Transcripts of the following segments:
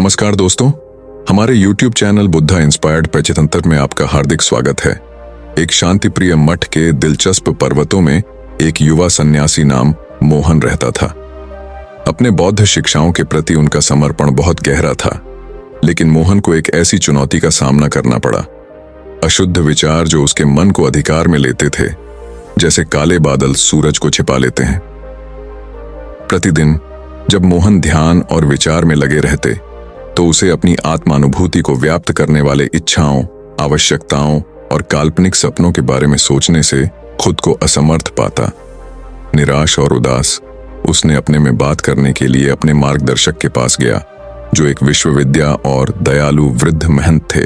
नमस्कार दोस्तों, हमारे YouTube channel Buddha inspired Panchatantra में आपका हार्दिक स्वागत है। एक शांति प्रिय मठ के दिलचस्प पर्वतों में एक युवा सन्यासी नाम मोहन रहता था। अपने बौद्ध शिक्षाओं के प्रति उनका समर्पण बहुत गहरा था, लेकिन मोहन को एक ऐसी चुनौती का सामना करना पड़ा। अशुद्ध विचार जो उसके मन को अधिकार में लेते थे, जैसे काले बादल सूरज को छिपा लेते हैं। प्रतिदिन जब मोहन ध्यान और विचार में लगे रहते, तो उसे अपनी आत्मानुभूति को व्याप्त करने वाले इच्छाओं, आवश्यकताओं और काल्पनिक सपनों के बारे में सोचने से खुद को असमर्थ पाता। निराश और उदास, उसने अपने में बात करने के लिए अपने मार्गदर्शक के पास गया, जो एक विश्वविद्या और दयालु वृद्ध महंत थे।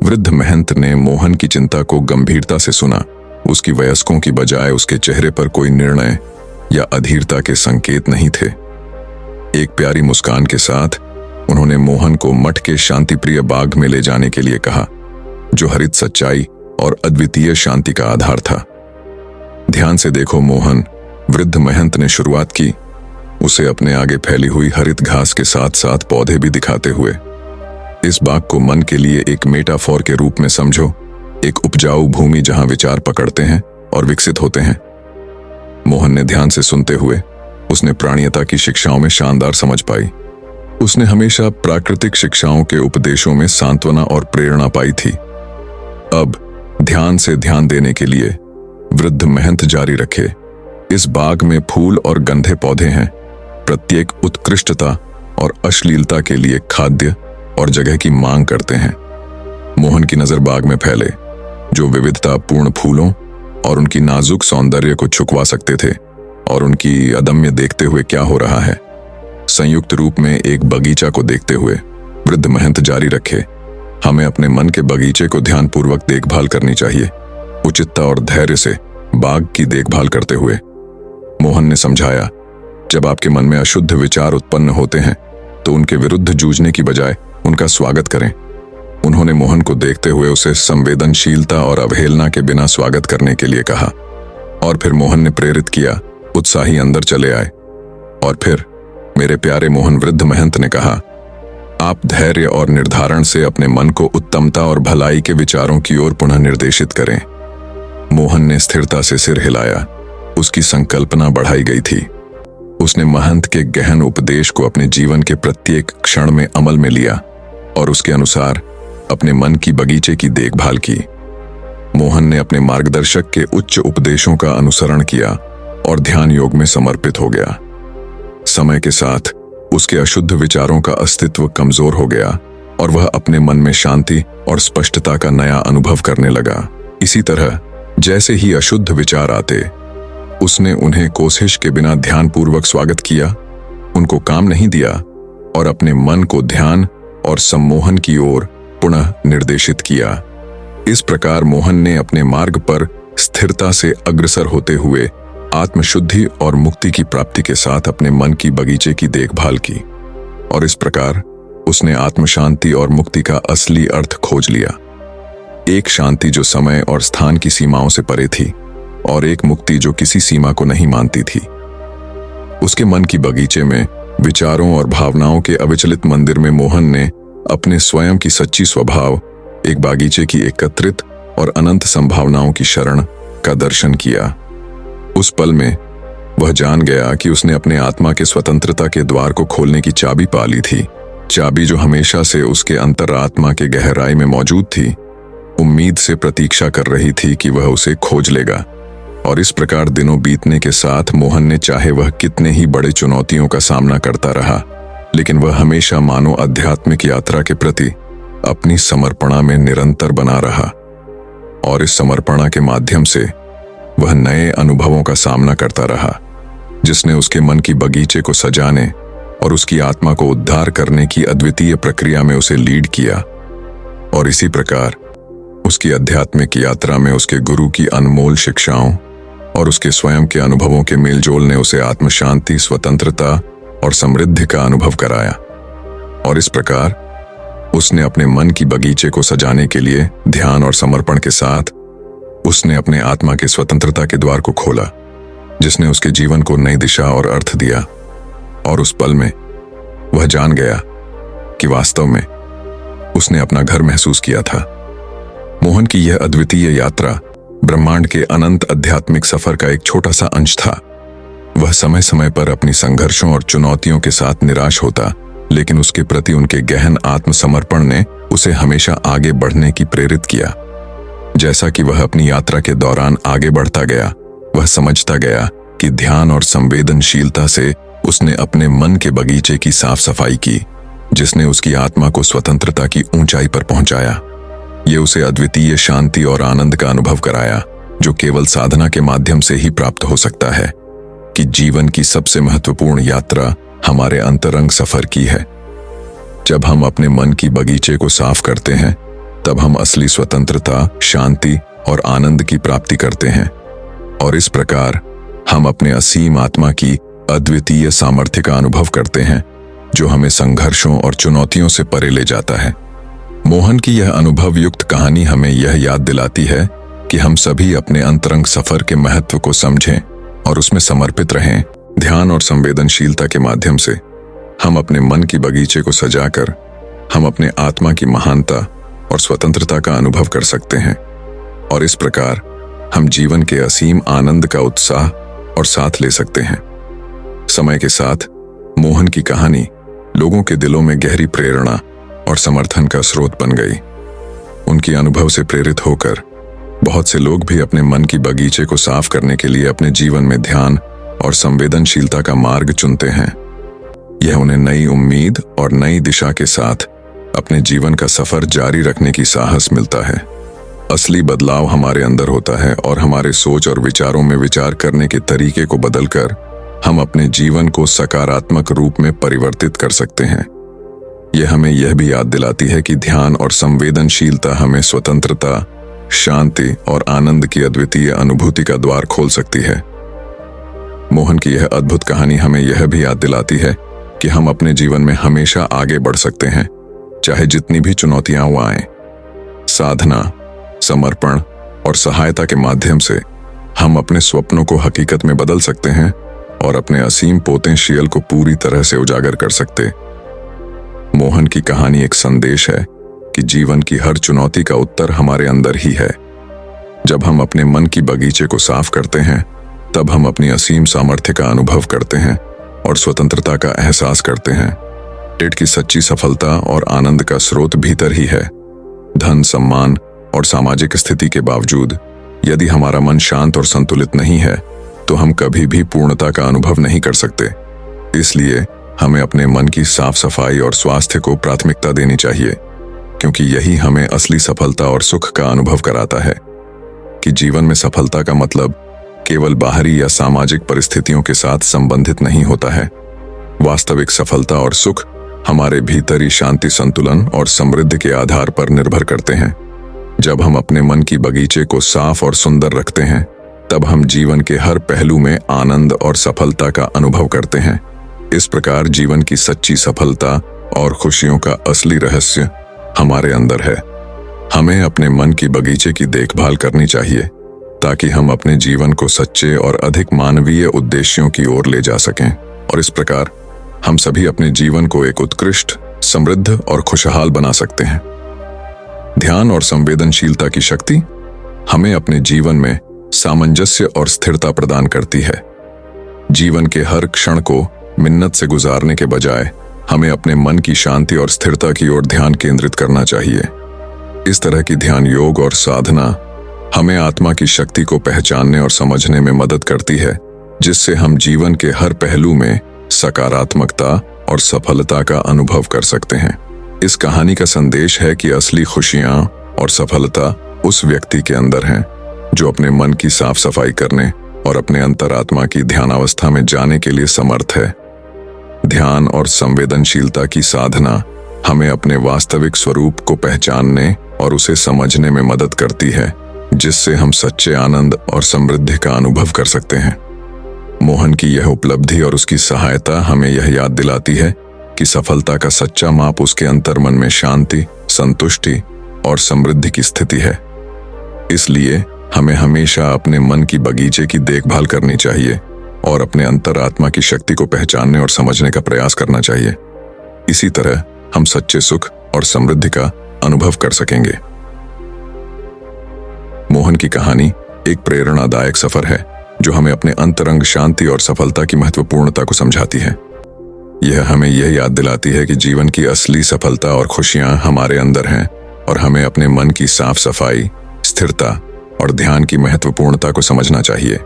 वृद्ध महंत ने मोहन की चिंता को गंभीरता से सुना। उसकी वयस्कों की बजाय उसके चेहरे पर कोई निर्णय या अधीरता के संकेत नहीं थे। एक प्यारी मुस्कान के साथ उन्होंने मोहन को मठ के शांतिप्रिय बाग में ले जाने के लिए कहा, जो हरित सच्चाई और अद्वितीय शांति का आधार था। ध्यान से देखो मोहन, वृद्ध महंत ने शुरुआत की, उसे अपने आगे फैली हुई हरित घास के साथ साथ पौधे भी दिखाते हुए। इस बाग को मन के लिए एक मेटाफोर के रूप में समझो, एक उपजाऊ भूमि जहां विचार पकड़ते हैं और विकसित होते हैं। मोहन ने ध्यान से सुनते हुए उसने प्राणियता की शिक्षाओं में शानदार समझ पाई। उसने हमेशा प्राकृतिक शिक्षाओं के उपदेशों में सांत्वना और प्रेरणा पाई थी। अब ध्यान से ध्यान देने के लिए वृद्ध महंत जारी रखे। इस बाग में फूल और गंधे पौधे हैं, प्रत्येक उत्कृष्टता और अश्लीलता के लिए खाद्य और जगह की मांग करते हैं। मोहन की नजर बाग में फैले, जो विविधतापूर्ण फूलों और उनकी नाजुक सौंदर्य को छुपवा सकते थे, और उनकी अदम्य देखते हुए क्या हो रहा है। संयुक्त रूप में एक बगीचा को देखते हुए वृद्ध महंत जारी रखे, हमें अपने मन के बगीचे को ध्यानपूर्वक देखभाल करनी चाहिए, उचितता और धैर्य से बाग की देखभाल करते हुए। मोहन ने समझाया, जब आपके मन में अशुद्ध विचार उत्पन्न होते हैं, तो उनके विरुद्ध जूझने की बजाय उनका स्वागत करें। उन्होंने मोहन को देखते हुए उसे संवेदनशीलता और अवहेलना के बिना स्वागत करने के लिए कहा, और फिर मोहन ने प्रेरित किया, उत्साही अंदर चले आए। और फिर मेरे प्यारे मोहन, वृद्ध महंत ने कहा, आप धैर्य और निर्धारण से अपने मन को उत्तमता और भलाई के विचारों की ओर पुनः निर्देशित करें। मोहन ने स्थिरता से सिर हिलाया। उसकी संकल्पना बढ़ाई गई थी। उसने महंत के गहन उपदेश को अपने जीवन के प्रत्येक क्षण में अमल में लिया और उसके अनुसार अपने मन की बगीचे की देखभाल की। मोहन ने अपने मार्गदर्शक के उच्च उपदेशों का अनुसरण किया और ध्यान योग में समर्पित हो गया। समय के साथ उसके अशुद्ध विचारों का अस्तित्व कमजोर हो गया और वह अपने मन में शांति और स्पष्टता का नया अनुभव करने लगा। इसी तरह जैसे ही अशुद्ध विचार आते, उसने उन्हें कोशिश के बिना ध्यानपूर्वक स्वागत किया, उनको काम नहीं दिया और अपने मन को ध्यान और सम्मोहन की ओर पुनः निर्देशित किया। इस प्रकार मोहन ने अपने मार्ग पर स्थिरता से अग्रसर होते हुए आत्मशुद्धि और मुक्ति की प्राप्ति के साथ अपने मन की बगीचे की देखभाल की, और इस प्रकार उसने आत्मशांति और मुक्ति का असली अर्थ खोज लिया। एक शांति जो समय और स्थान की सीमाओं से परे थी, और एक मुक्ति जो किसी सीमा को नहीं मानती थी। उसके मन की बगीचे में विचारों और भावनाओं के अविचलित मंदिर में मोहन ने अपने स्वयं की सच्ची स्वभाव, एक बागीचे की एकत्रित और अनंत संभावनाओं की शरण का दर्शन किया। उस पल में वह जान गया कि उसने अपने आत्मा के स्वतंत्रता के द्वार को खोलने की चाबी पा ली थी, चाबी जो हमेशा से उसके अंतरात्मा के गहराई में मौजूद थी, उम्मीद से प्रतीक्षा कर रही थी कि वह उसे खोज लेगा। और इस प्रकार दिनों बीतने के साथ मोहन ने, चाहे वह कितने ही बड़े चुनौतियों का सामना करता रहा, लेकिन वह हमेशा मानव आध्यात्मिक यात्रा के प्रति अपनी समर्पणा में निरंतर बना रहा। और इस समर्पणा के माध्यम से वह नए अनुभवों का सामना करता रहा, जिसने उसके मन की बगीचे को सजाने और उसकी आत्मा को उद्धार करने की अद्वितीय प्रक्रिया में उसे लीड किया। और इसी प्रकार उसकी आध्यात्मिक यात्रा में उसके गुरु की अनमोल शिक्षाओं और उसके स्वयं के अनुभवों के मेलजोल ने उसे आत्मशांति, स्वतंत्रता और समृद्धि का अनुभव कराया। और इस प्रकार उसने अपने मन की बगीचे को सजाने के लिए ध्यान और समर्पण के साथ उसने अपने आत्मा के स्वतंत्रता के द्वार को खोला, जिसने उसके जीवन को नई दिशा और अर्थ दिया। और उस पल में वह जान गया कि वास्तव में उसने अपना घर महसूस किया था। मोहन की यह अद्वितीय यात्रा ब्रह्मांड के अनंत आध्यात्मिक सफर का एक छोटा सा अंश था। वह समय समय पर अपनी संघर्षों और चुनौतियों के साथ निराश होता, लेकिन उसके प्रति उनके गहन आत्मसमर्पण ने उसे हमेशा आगे बढ़ने की प्रेरित किया। जैसा कि वह अपनी यात्रा के दौरान आगे बढ़ता गया, वह समझता गया कि ध्यान और संवेदनशीलता से उसने अपने मन के बगीचे की साफ सफाई की, जिसने उसकी आत्मा को स्वतंत्रता की ऊंचाई पर पहुंचाया। ये उसे अद्वितीय शांति और आनंद का अनुभव कराया, जो केवल साधना के माध्यम से ही प्राप्त हो सकता है। कि जीवन की सबसे महत्वपूर्ण यात्रा हमारे अंतरंग सफर की है। जब हम अपने मन की बगीचे को साफ करते हैं, तब हम असली स्वतंत्रता, शांति और आनंद की प्राप्ति करते हैं, और इस प्रकार हम अपने असीम आत्मा की अद्वितीय सामर्थ्य का अनुभव करते हैं, जो हमें संघर्षों और चुनौतियों से परे ले जाता है। मोहन की यह अनुभव युक्त कहानी हमें यह याद दिलाती है कि हम सभी अपने अंतरंग सफर के महत्व को समझें और उसमें समर्पित रहें। ध्यान और संवेदनशीलता के माध्यम से हम अपने मन की बगीचे को सजाकर हम अपने आत्मा की महानता और स्वतंत्रता का अनुभव कर सकते हैं, और इस प्रकार हम जीवन के असीम आनंद का उत्साह और साथ ले सकते हैं। समय के साथ मोहन की कहानी लोगों के दिलों में गहरी प्रेरणा और समर्थन का स्रोत बन गई। उनके अनुभव से प्रेरित होकर बहुत से लोग भी अपने मन की बगीचे को साफ करने के लिए अपने जीवन में ध्यान और संवेदनशीलता का मार्ग चुनते हैं। यह उन्हें नई उम्मीद और नई दिशा के साथ अपने जीवन का सफर जारी रखने की साहस मिलता है। असली बदलाव हमारे अंदर होता है, और हमारे सोच और विचारों में विचार करने के तरीके को बदलकर हम अपने जीवन को सकारात्मक रूप में परिवर्तित कर सकते हैं। यह हमें यह भी याद दिलाती है कि ध्यान और संवेदनशीलता हमें स्वतंत्रता, शांति और आनंद की अद्वितीय अनुभूति का द्वार खोल सकती है। मोहन की यह अद्भुत कहानी हमें यह भी याद दिलाती है कि हम अपने जीवन में हमेशा आगे बढ़ सकते हैं, चाहे जितनी भी चुनौतियां आएं। साधना, समर्पण और सहायता के माध्यम से हम अपने स्वप्नों को हकीकत में बदल सकते हैं और अपने असीम पोटेंशियल को पूरी तरह से उजागर कर सकते। मोहन की कहानी एक संदेश है कि जीवन की हर चुनौती का उत्तर हमारे अंदर ही है। जब हम अपने मन की बगीचे को साफ करते हैं, तब हम अपनी असीम सामर्थ्य का अनुभव करते हैं और स्वतंत्रता का एहसास करते हैं। टेट की सच्ची सफलता और आनंद का स्रोत भीतर ही है। धन, सम्मान और सामाजिक स्थिति के बावजूद यदि हमारा मन शांत और संतुलित नहीं है, तो हम कभी भी पूर्णता का अनुभव नहीं कर सकते। इसलिए हमें अपने मन की साफ सफाई और स्वास्थ्य को प्राथमिकता देनी चाहिए, क्योंकि यही हमें असली सफलता और सुख का अनुभव कराता है। कि जीवन में सफलता का मतलब केवल बाहरी या सामाजिक परिस्थितियों के साथ संबंधित नहीं होता है। वास्तविक सफलता और सुख हमारे भीतरी शांति, संतुलन और समृद्धि के आधार पर निर्भर करते हैं। जब हम अपने मन की बगीचे को साफ और सुंदर रखते हैं, तब हम जीवन के हर पहलू में आनंद और सफलता का अनुभव करते हैं। इस प्रकार जीवन की सच्ची सफलता और खुशियों का असली रहस्य हमारे अंदर है। हमें अपने मन की बगीचे की देखभाल करनी चाहिए, ताकि हम अपने जीवन को सच्चे और अधिक मानवीय उद्देश्यों की ओर ले जा सकें, और इस प्रकार हम सभी अपने जीवन को एक उत्कृष्ट, समृद्ध और खुशहाल बना सकते हैं। ध्यान और संवेदनशीलता की शक्ति हमें अपने जीवन में सामंजस्य और स्थिरता प्रदान करती है। जीवन के हर क्षण को मिन्नत से गुजारने के बजाय हमें अपने मन की शांति और स्थिरता की ओर ध्यान केंद्रित करना चाहिए। इस तरह की ध्यान योग और साधना हमें आत्मा की शक्ति को पहचानने और समझने में मदद करती है, जिससे हम जीवन के हर पहलू में सकारात्मकता और सफलता का अनुभव कर सकते हैं। इस कहानी का संदेश है कि असली खुशियां और सफलता उस व्यक्ति के अंदर हैं जो अपने मन की साफ सफाई करने और अपने अंतरात्मा की ध्यानावस्था में जाने के लिए समर्थ है। ध्यान और संवेदनशीलता की साधना हमें अपने वास्तविक स्वरूप को पहचानने और उसे समझने में मदद करती है, जिससे हम सच्चे आनंद और समृद्धि का अनुभव कर सकते हैं। मोहन की यह उपलब्धि और उसकी सहायता हमें यह याद दिलाती है कि सफलता का सच्चा माप उसके अंतर्मन में शांति, संतुष्टि और समृद्धि की स्थिति है। इसलिए हमें हमेशा अपने मन की बगीचे की देखभाल करनी चाहिए और अपने अंतरात्मा की शक्ति को पहचानने और समझने का प्रयास करना चाहिए। इसी तरह हम सच्चे सुख और समृद्धि का अनुभव कर सकेंगे। मोहन की कहानी एक प्रेरणादायक सफर है जो हमें अपने अंतरंग शांति और सफलता की महत्वपूर्णता को समझाती है। यह हमें यह याद दिलाती है कि जीवन की असली सफलता और खुशियां हमारे अंदर हैं और हमें अपने मन की साफ सफाई, स्थिरता और ध्यान की महत्वपूर्णता को समझना चाहिए।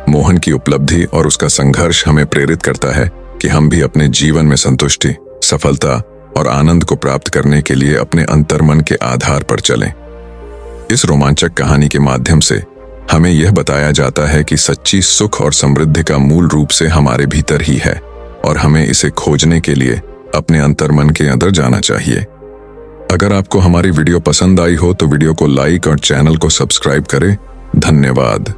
मोहन की उपलब्धि और उसका संघर्ष हमें प्रेरित करता है कि हम भी अपने जीवन में संतुष्टि, सफलता और आनंद को प्राप्त करने के लिए अपने अंतर्मन के आधार पर चलें। इस रोमांचक कहानी के माध्यम से हमें यह बताया जाता है कि सच्ची सुख और समृद्धि का मूल रूप से हमारे भीतर ही है और हमें इसे खोजने के लिए अपने अंतर्मन के अंदर जाना चाहिए। अगर आपको हमारी वीडियो पसंद आई हो तो वीडियो को लाइक और चैनल को सब्सक्राइब करें। धन्यवाद।